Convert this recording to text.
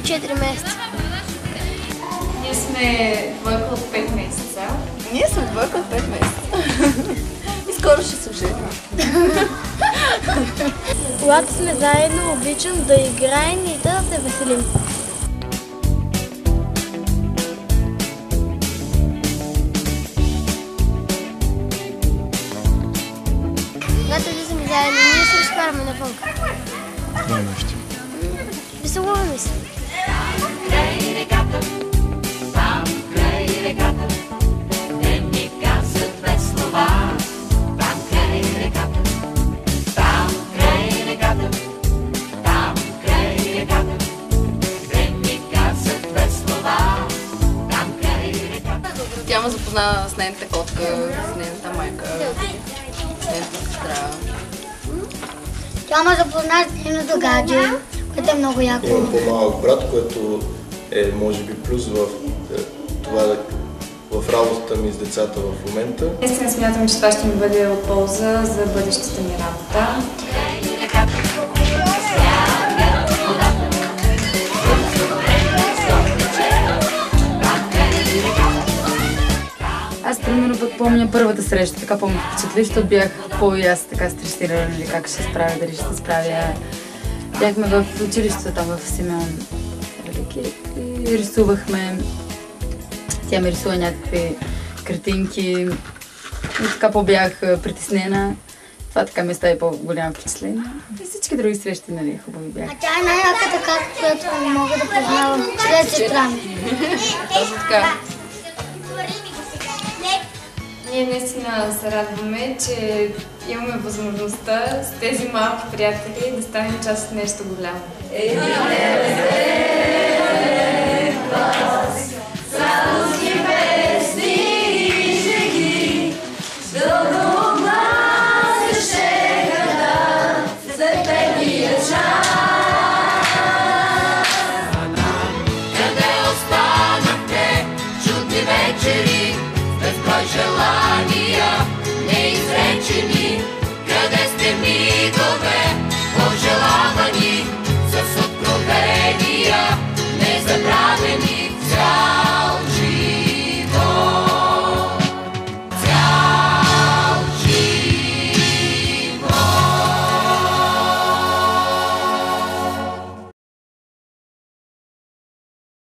3-4 месеца. Ние сме двойка от 5 месеца. Ние сме двойка от 5 месеца. И скоро ще се оженим. Когато сме заедно, обичам да играем и да се веселим. Когато влизаме заедно, ние се разкараме навън. Какво има още? Веселуваме се. Тя ме запозна с нейната котка, с нейната майка, с нейната сестра. Тя ме запозна с нейното гадже, което е много яко. Имам по-малък брат, което е може би плюс в това в работата ми с децата в момента. Наистина смятам, че това ще ми бъде от полза за бъдещата ми работа. Аз, примерно, пък помня първата среща, така по-ме впечатли, защото бях по-яс така стресирана, или как ще се справя, дали ще се справя. Бяхме в училището там в Симеон Велики и рисувахме. Тя ми рисува някакви картинки и така по-бях притеснена. Това така ми остави по-голямо впечатление. И всички други срещи, нали, хубави бяха. А тя е най-яката катка, която мога да познавам чрез екран. Точно така. Ние наистина се радваме, че имаме възможността с тези малки приятели да станем част от нещо голямо. Желания неизречени, къде сте мигове, пожелавани с откровения незабравени.